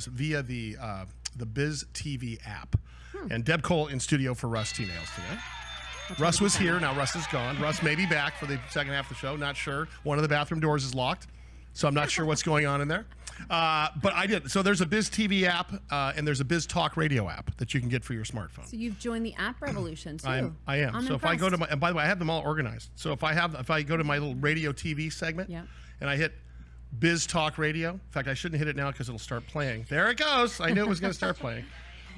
via the Biz TV app. And Deb Cole in studio for Russ T. Nails today. Russ was here. Now Russ is gone. Russ may be back for the second half of the show. Not sure. One of the bathroom doors is locked, so I'm not sure what's going on in there. But I did. So there's a Biz TV app and there's a Biz Talk Radio app that you can get for your smartphone. So you've joined the app revolution too. I am. I'm so impressed. if I go to my, and by the way, I have them all organized. So if I go to my little radio TV segment, and I hit Biz Talk Radio. In fact, I shouldn't hit it now because it'll start playing. There it goes. I knew it was going to start playing.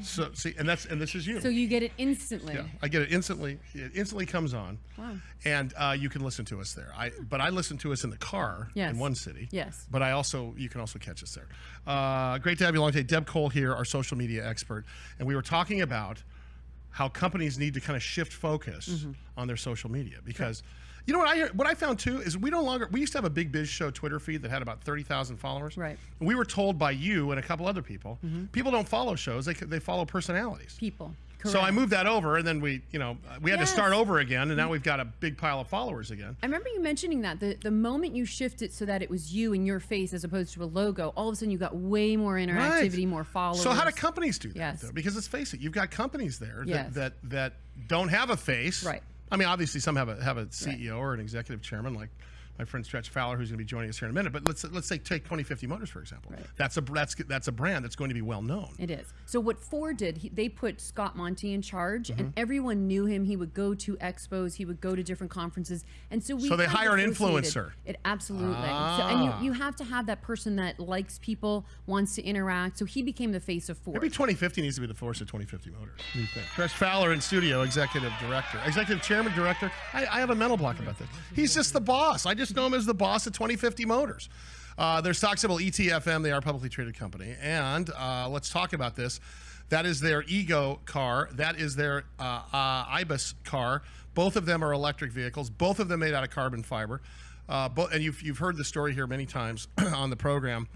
So see, and this is you. So you get it instantly. Yeah, I get it instantly. It instantly comes on. Wow. And you can listen to us there. But I listen to us in the car in one city. Yes. But you can also catch us there. Great to have you along today. Deb Cole here, our social media expert, and we were talking about how companies need to kind of shift focus on their social media because. You know what I found too is we used to have a Big Biz Show Twitter feed that had about 30,000 followers. Right. And we were told by you and a couple other people, people don't follow shows, they follow personalities. People. Correct. So I moved that over and then we had to start over again and now we've got a big pile of followers again. I remember you mentioning that the moment you shifted so that it was you and your face as opposed to a logo, all of a sudden you got way more interactivity, more followers. So how do companies do that? Yes. Though? Because let's face it, you've got companies there Yes. that don't have a face. Right. I mean, obviously, some have a CEO or an executive chairman, like my friend Stretch Fowler, who's going to be joining us here in a minute. But let's say take 2050 Motors for example. Right. That's a brand that's going to be well known. It is. So what Ford did, they put Scott Monty in charge, and everyone knew him. He would go to expos, he would go to different conferences, and so they hire an influencer. It absolutely. So, and you have to have that person that likes people, wants to interact. So he became the face of Ford. Maybe 2050 needs to be the force of 2050 Motors. What do you think? Stretch Fowler in studio, executive chairman, director. I have a mental block about this. He's just the boss. I just know him as the boss of 2050 Motors. Their stock symbol ETFM. They are a publicly traded company. And let's talk about this. That is their Ego car. That is their Ibis car. Both of them are electric vehicles. Both of them made out of carbon fiber. And you've heard the story here many times on the program.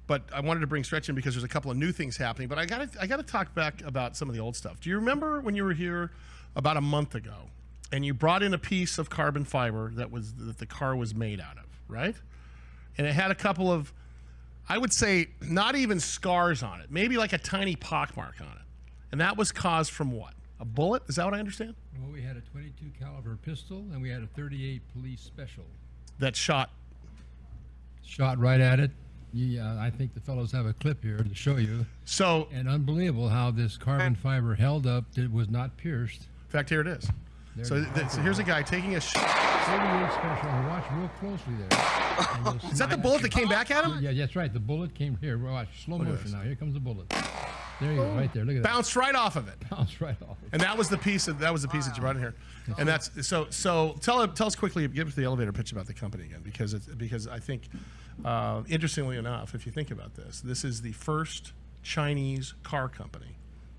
But I wanted to bring Stretch in because there's a couple of new things happening. But I got to talk back about some of the old stuff. Do you remember when you were here about a month ago? And you brought in a piece of carbon fiber that the car was made out of, right? And it had a couple of, I would say, not even scars on it, maybe like a tiny pockmark on it. And that was caused from what? A bullet? Is that what I understand? Well, we had a 22 caliber pistol and we had a 38 police special. That shot right at it. Yeah, I think the fellows have a clip here to show you. So, and unbelievable how this carbon fiber held up. It was not pierced. In fact, here it is. So here's a guy taking a shot. 38 special. Watch real closely there. Is that the bullet that came back at him? Yeah, that's right. The bullet came here. Watch slow motion now. Here comes the bullet. There you go, right there. Look at that. Bounced right off of it. Bounced right off. And that was the piece that you brought in here. And that's so. Tell us quickly. Give us the elevator pitch about the company again, because I think, interestingly enough, if you think about this is the first Chinese car company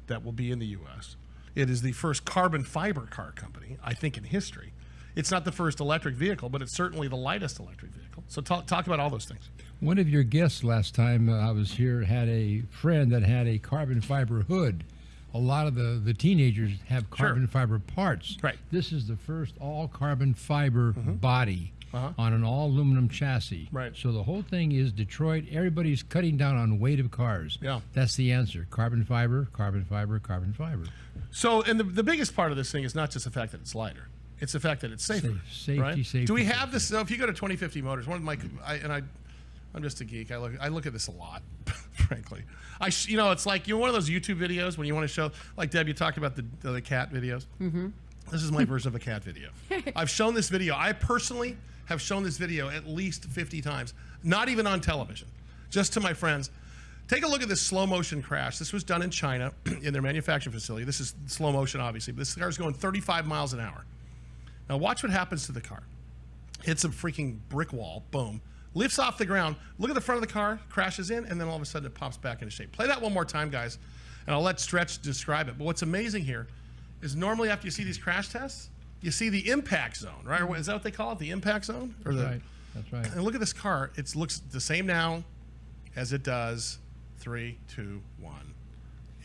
that will be in the U.S. It is the first carbon fiber car company, I think, in history. It's not the first electric vehicle, but it's certainly the lightest electric vehicle. So talk about all those things. One of your guests last time I was here had a friend that had a carbon fiber hood. A lot of the teenagers have carbon fiber parts. Right. This is the first all carbon fiber body on an all aluminum chassis. Right. So the whole thing is Detroit. Everybody's cutting down on weight of cars. Yeah. That's the answer. Carbon fiber, carbon fiber, carbon fiber. So, and the biggest part of this thing is not just the fact that it's lighter. It's the fact that it's safer. Safety. Do we have this? So if you go to 2050 Motors, I'm just a geek. I look at this a lot, frankly. It's like one of those YouTube videos when you want to show, like Deb, you talked about the cat videos. This is my version of a cat video. I've shown this video. I personally have shown this video at least 50 times, not even on television, just to my friends. Take a look at this slow motion crash. This was done in China in their manufacturing facility. This is slow motion, obviously. But this car's going 35 miles an hour. Now watch what happens to the car. Hits a freaking brick wall, boom. Lifts off the ground. Look at the front of the car, crashes in, and then all of a sudden it pops back into shape. Play that one more time, guys, and I'll let Stretch describe it. But what's amazing here is normally after you see these crash tests, you see the impact zone, right? Or is that what they call it, the impact zone? That's right. And look at this car. It looks the same now as it does 3, 2, 1.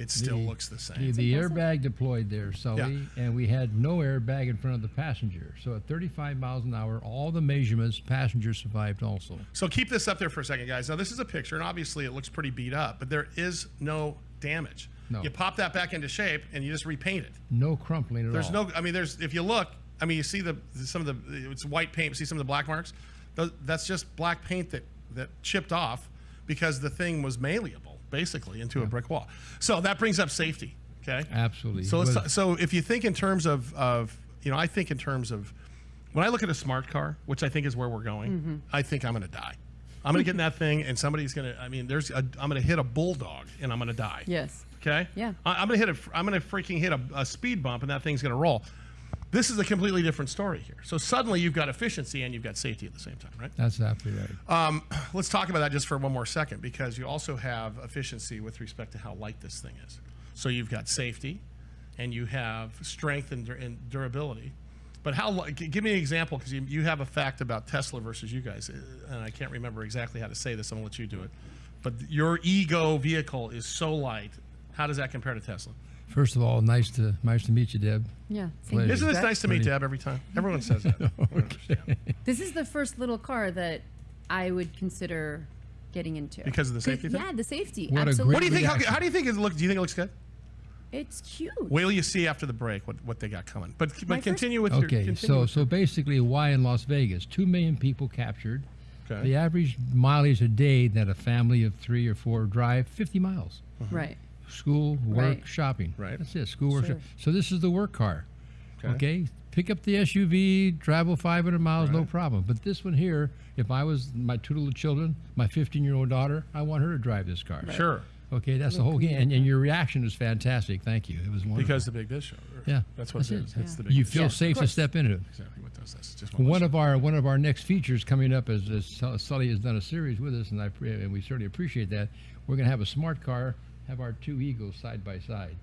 it still looks the same. The airbag deployed there, Sully, and we had no airbag in front of the passenger. So at 35 miles an hour, all the measurements, passenger survived also. So keep this up there for a second, guys. Now, this is a picture, and obviously it looks pretty beat up, but there is no damage. No. You pop that back into shape, and you just repaint it. No crumpling at all. There's no, I mean, if you look, I mean, you see some of the, it's white paint, see some of the black marks? That's just black paint that chipped off because the thing was malleable, basically, into a brick wall. So that brings up safety, okay? Absolutely. So so if you think in terms of I think in terms of, when I look at a smart car, which I think is where we're going, I think I'm going to die. I'm going to get in that thing, and somebody's going to, I mean, I'm going to hit a bulldog, and I'm going to die. Yes. Okay? Yeah. I'm going to freaking hit a speed bump, and that thing's going to roll. This is a completely different story here. So suddenly you've got efficiency and you've got safety at the same time, right? That's absolutely right. Let's talk about that just for one more second, because you also have efficiency with respect to how light this thing is. So you've got safety, and you have strength and durability. But give me an example, because you have a fact about Tesla versus you guys, and I can't remember exactly how to say this. I'm going to let you do it. But your ego vehicle is so light. How does that compare to Tesla? First of all, nice to meet you, Deb. Yeah. Pleasure. Isn't this nice to meet Deb every time? Everyone says that. Okay. This is the first little car that I would consider getting into. Because of the safety thing? Yeah, the safety. What a Absolutely. great What do you think? reaction. How do you think it looks? Do you think it looks good? It's cute. Wait till you see after the break what they got coming. But My continue with your. Okay, continue so basically, why in Las Vegas? 2 million people captured. Okay. The average mileage a day that a family of 3 or 4 drive, 50 miles. Right. School, work, Right. shopping. Right. That's it. School, work. Sure. So this is the work car. Okay. Okay. Pick up the SUV, travel 500 miles, no problem. But this one here, if I was my 2 little children, my 15-year-old daughter, I want her to drive this car. Sure. Okay, that's the whole game. And your reaction was fantastic. Thank you. It was wonderful. Because the Big Biz Show. Yeah, That's what that's it it. is. That's the Big you Biz feel Show. safe to step into it. Exactly what does this. Just One of our next features coming up, as Sully has done a series with us, and we certainly appreciate that. We're going to have a smart car, have our 2 Egos side by side.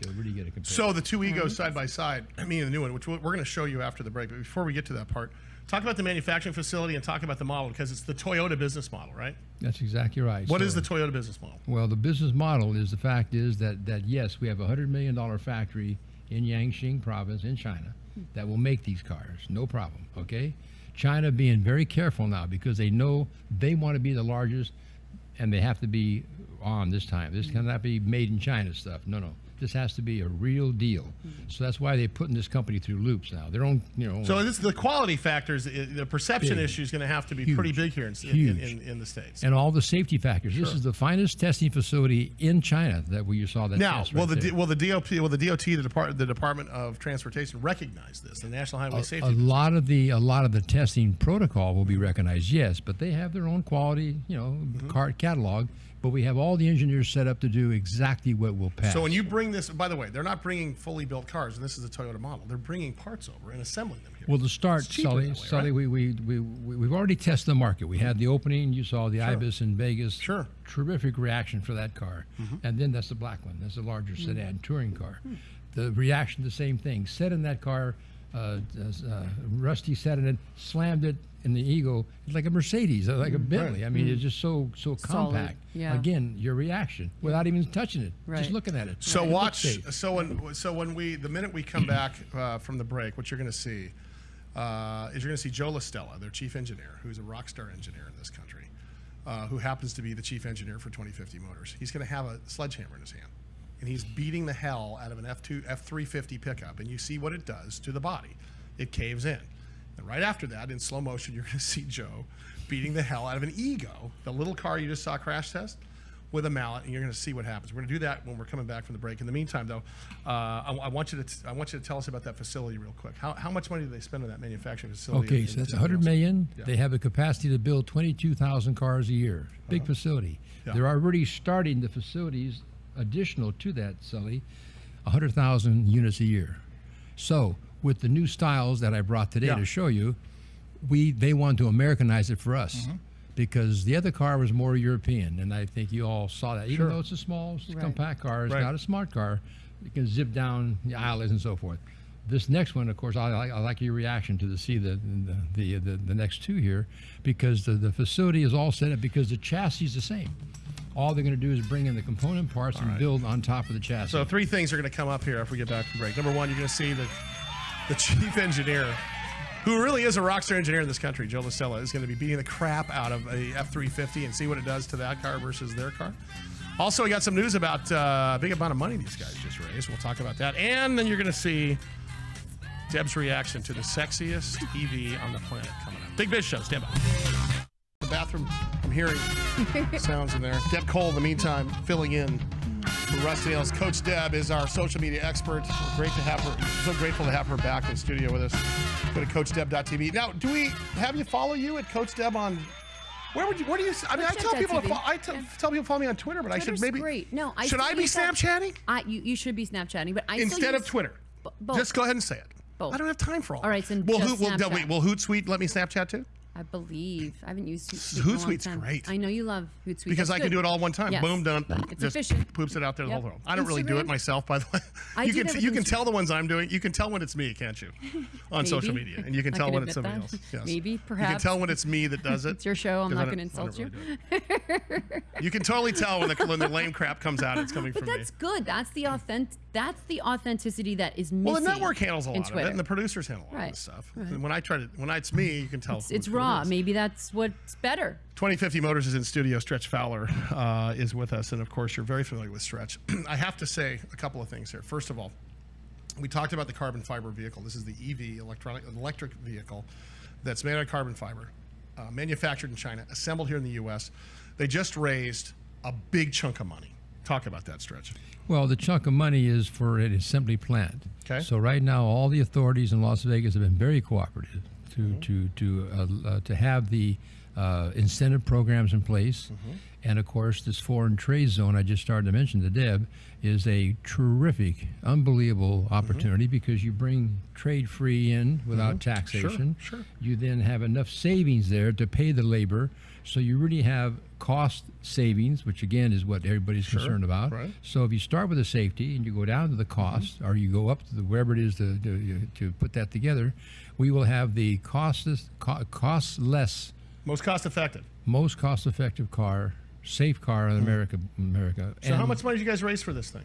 They'll really get a comparison. So the 2 Egos side by side, me and the new one, which we're going to show you after the break. But before we get to that part, talk about the manufacturing facility and talk about the model, because it's the Toyota business model, right? That's exactly right. What So- is the Toyota business model? Well, the business model is, the fact is that yes, we have a $100 million factory in Yangqing province in China that will make these cars, no problem, okay? China being very careful now, because they know they want to be the largest, and they have to be on this time. This cannot be made in China stuff. No. This has to be a real deal. So that's why they're putting this company through loops now. Their own, So this, the quality factors, the perception Big. issue is going to have to be Huge. pretty big here in the States. and all the safety factors. This is the finest testing facility in China that you saw that Now, test will right there. the DOT, the Department of Transportation, recognize this? The National Highway Safety. A lot of the testing protocol will be recognized, yes, but they have their own quality, car catalog. But we have all the engineers set up to do exactly what will pass. So when you bring this, by the way, they're not bringing fully built cars, and this is a Toyota model. They're bringing parts over and assembling them here. well, to start, It's cheaper Sully, that way, Sully, we've already tested the market. We had the opening. You saw the Ibis in Vegas. Sure. Terrific reaction for that car. And then that's the black one. That's a larger sedan touring car. The reaction, the same thing. Sat in that car. Rusty sat in it, slammed it in the Ego. It's like a Mercedes, like a Bentley. I mean, it's just so compact. Yeah. Again, your reaction without even touching it, just Right. looking at it. So It looks watch. safe. The minute we come back from the break, what you're going to see is you're going to see Joe LaStella, their chief engineer, who's a rock star engineer in this country, who happens to be the chief engineer for 2050 Motors. He's going to have a sledgehammer in his hand, and he's beating the hell out of an F350 pickup, and you see what it does to the body. It caves in. And right after that, in slow motion, you're going to see Joe beating the hell out of an Ego, the little car you just saw crash test, with a mallet, and you're going to see what happens. We're going to do that when we're coming back from the break. In the meantime, though, I want you to tell us about that facility real quick. How much money do they spend on that manufacturing facility? Okay, so that's 100 million. They have the capacity to build 22,000 cars a year. Big facility. Yeah. They're already starting the facilities additional to that, Sully, 100,000 units a year. So with the new styles that I brought today to show you, they want to Americanize it for us. Because the other car was more European, and I think you all saw that. Even though it's a small, compact car, it's not a smart car. You can zip down the aisles and so forth. This next one, of course, I like your reaction to see the next two here, because the facility is all set up because the chassis is the same. All they're going to do is bring in the component parts and build on top of the chassis. So 3 things are going to come up here after we get back from break. Number 1, you're going to see the chief engineer, who really is a rock star engineer in this country, Joe LaStella, is going to be beating the crap out of a F-350 and see what it does to that car versus their car. Also, we got some news about big amount of money these guys just raised. We'll talk about that. And then you're going to see Deb's reaction to the sexiest EV on the planet coming up. Big Biz Show. Stand by. The bathroom, I'm hearing sounds in there. Deb Cole, in the meantime, filling in for Rusty Nails. Coach Deb is our social media expert. We're great to have her. So grateful to have her back in studio with us. Go to CoachDeb.tv. Now, do we have you follow you at Coach Deb on? Where do you? I mean, I tell people to follow me on Twitter, but Twitter's I should maybe. Great. No, should I be Snapchatting? You should be Snapchatting, but I instead of Twitter. Both. Just go ahead and say it. Both. I don't have time for all. All right, so will Hootsuite let me Snapchat too? I believe. I haven't used Hootsuite. Hootsuite's great. I know you love Hootsuite. Because I can do it all one time. Yes. Boom, done. It's just efficient. Poops it out there the whole world. I don't really do Instagram? it myself, by the way. You can tell the ones I'm doing. You can tell when it's me, can't you? On social media. And you can tell when it's somebody else. Yes. Maybe, perhaps. You can tell when it's me that does it. It's your show. I'm not going to insult you. You can totally tell when the lame crap comes out, it's coming from me. But that's good. That's the authenticity that is missing. Well, the network handles a lot of Twitter. it, and the producers handle a lot of this stuff. Right. And when it's me, you can tell. It's raw. Maybe that's what's better. 2050 Motors is in studio. Stretch Fowler is with us, and of course, you're very familiar with Stretch. I have to say a couple of things here. First of all, we talked about the carbon fiber vehicle. This is the EV, electric vehicle, that's made out of carbon fiber, manufactured in China, assembled here in the U.S. They just raised a big chunk of money. Talk about that, Stretch. Well, the chunk of money is for an assembly plant. Okay. So right now, all the authorities in Las Vegas have been very cooperative to have the incentive programs in place. And of course, this foreign trade zone I just started to mention to Deb is a terrific, unbelievable opportunity because you bring trade-free in without taxation. Sure. You then have enough savings there to pay the labor, so you really have cost savings, which again is what everybody's concerned about. Right. So if you start with the safety and you go down to the cost, or you go up to wherever it is to put that together, we will have the costless, Most cost-effective. most cost-effective car, safe car in America. So how much money did you guys raise for this thing?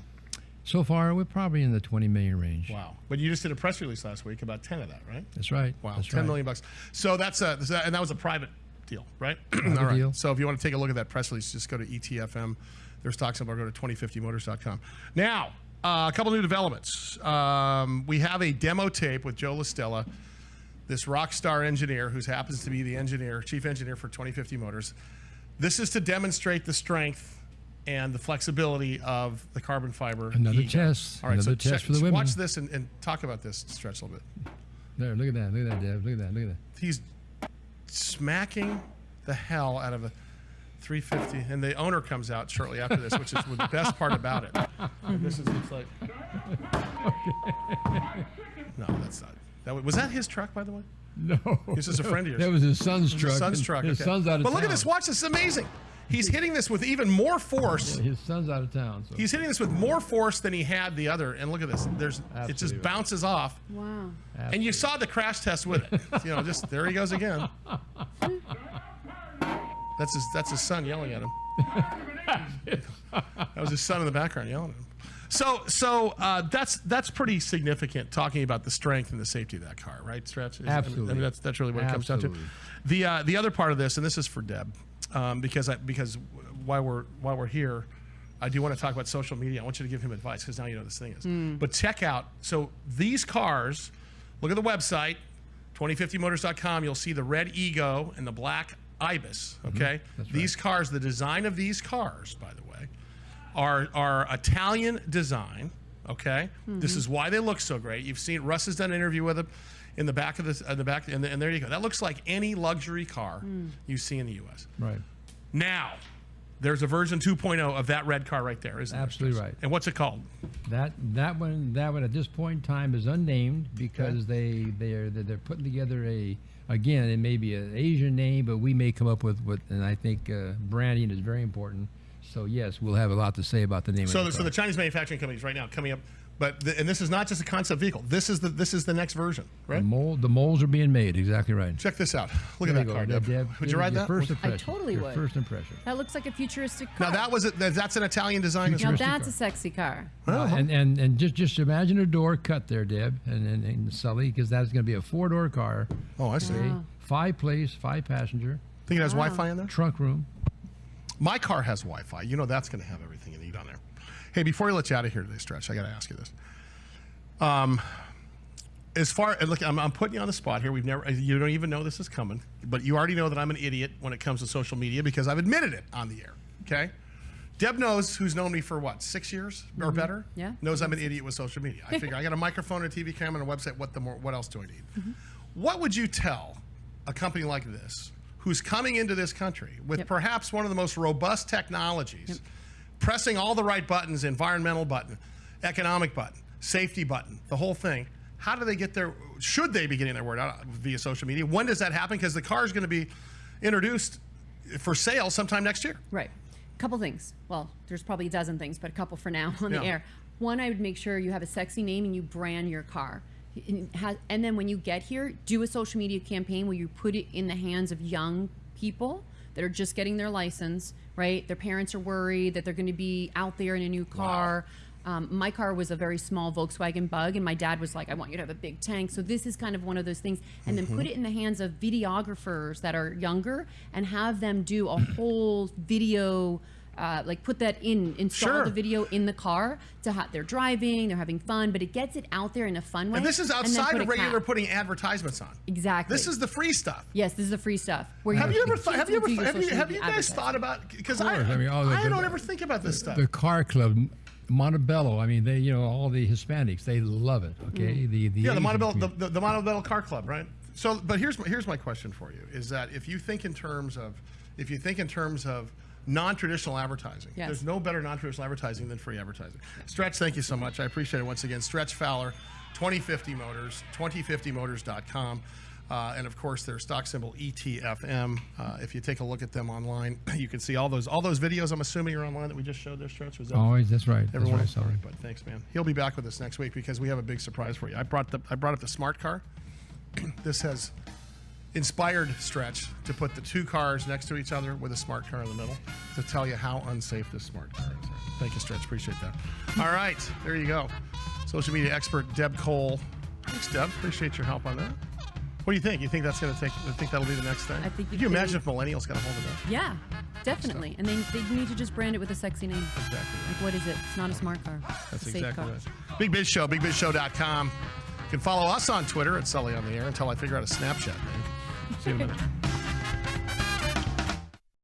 So far, we're probably in the 20 million range. Wow. But you just did a press release last week about 10 of that, right? That's right. Wow, That's $10 right. million bucks. So and that was a private deal, right? Private All right. deal. So if you want to take a look at that press release, just go to ETFM. Their stock symbol, or go to 2050motors.com. Now, a couple new developments. We have a demo tape with Joe LaStella, this rock star engineer who happens to be the chief engineer for 2050 Motors. This is to demonstrate the strength and the flexibility of the carbon fiber. Another ego. test. All right, Another so test for the women. watch this and talk about this, Stretch, a little bit. There, look at that. Look at that, Deb. Look at that. Look at that. He's smacking the hell out of a 350, and the owner comes out shortly after this, which is the best part about it. This is it's like. No, that's not. Was that his truck, by the way? No. This is a friend of yours. That was his son's truck. His son's truck. His okay. son's out of But town. look at this. Watch this. It's amazing. He's hitting this with even more force. Yeah, his son's out of town. So. He's hitting this with more force than he had the other. And look at this. It just Absolutely right. bounces off. Wow. And you saw the crash test with it. Just there he goes again. That's his son yelling at him. That was his son in the background yelling at him. So that's pretty significant. Talking about the strength and the safety of that car, right, Stretch? Absolutely. I mean, that's really what it comes down to. The other part of this, and this is for Deb, because while we're here, I do want to talk about social media. I want you to give him advice because now you know this thing is. But check out. So these cars. Look at the website, 2050motors.com. You'll see the red Ego and the black Ibis. Okay. That's These right. cars, the design of these cars, by the way, are Italian design. Okay. This is why they look so great. You've seen Russ has done an interview with them in the back of and there you go. That looks like any luxury car you see in the U.S. Right. Now, there's a version 2.0 of that red car right there, isn't there? Absolutely right. And what's it called? That one at this point in time is unnamed because they're putting together it may be an Asian name, but we may come up with what, and I think branding is very important. So yes, we'll have a lot to say about the name So, of the so car. the Chinese manufacturing companies right now coming up, and this is not just a concept vehicle. This is the next version, right? The molds are being made. Exactly right. Check this out. Look at There that you car, go, Deb. Would you ride your that? First I impression. totally your would. First impression. That looks like a futuristic car. Now that's an Italian design as Now well. that's a sexy car. And just imagine a door cut there, Deb, and Sully, because that's going to be a 4-door car. Oh, I see. Okay? 5 place, 5 passenger, Think it has Wi-Fi in there? trunk room. My car has Wi-Fi. You know that's going to have everything you need on there. Hey, before we let you out of here today, Stretch, I got to ask you this. As far look, I'm putting you on the spot here. You don't even know this is coming, but you already know that I'm an idiot when it comes to social media because I've admitted it on the air. Okay, Deb knows, who's known me for what, 6 years or better. Yeah. Knows I'm an idiot with social media. I figure I got a microphone, a TV camera, and a website. What else do I need? What would you tell a company like this, who's coming into this country with perhaps one of the most robust technologies, pressing all the right buttons, environmental button, economic button, safety button, the whole thing? How do they get their, should they be getting their word out via social media? When does that happen? Because the car is going to be introduced for sale sometime next year. Right. Couple things. Well, there's probably a dozen things, but a couple for now on the Yeah. air. One, I would make sure you have a sexy name and you brand your car. And then when you get here, do a social media campaign where you put it in the hands of young people that are just getting their license, right? Their parents are worried that they're going to be out there in a new car. My car was a very small Volkswagen Bug, and my dad was like, I want you to have a big tank. So this is kind of one of those things. And then put it in the hands of videographers that are younger and have them do a whole video, like put that install the video in the car they're driving, they're having fun, but it gets it out there in a fun way. And this is then outside put of a regular cap. putting advertisements on. Exactly. This is the free stuff. Yes, this is the free stuff. Where Have you ever the kids have you will do your ever social have you media guys advertising. thought about, because Of I course. I mean, I don't ever think about this stuff. The car club, Montebello. I mean, they, all the Hispanics, they love it. Okay, the Yeah, the Asian Montebello, community. the Montebello Car Club, right? So, but here's my question for you: is that if you think in terms of non-traditional advertising, Yes. there's no better non-traditional advertising than free advertising. Stretch, thank you so much. I appreciate it once again. Stretch Fowler, 2050 Motors, 2050motors.com. And of course, their stock symbol ETFM. If you take a look at them online, you can see all those videos. I'm assuming are online that we just showed there. Stretch, was that? Always, that's right. That's Everyone right, is sorry, Sully. but thanks, man. He'll be back with us next week because we have a big surprise for you. I brought up the smart car. This has inspired Stretch to put the two cars next to each other with a smart car in the middle to tell you how unsafe this smart car is. Thank you, Stretch. Appreciate that. All right, there you go. Social media expert Deb Cole. Thanks, Deb. Appreciate your help on that. What do you think? You think that's going to take? I think that'll be the next thing. I think Could you imagine if millennials got a hold of that? Yeah, definitely. And they need to just brand it with a sexy name. Exactly. Like, what is it? It's not a smart car. That's It's a safe exactly car. right. Big Biz Show, bigbizshow.com. You can follow us on Twitter at Sully on the Air until I figure out a Snapchat name. See you in a minute.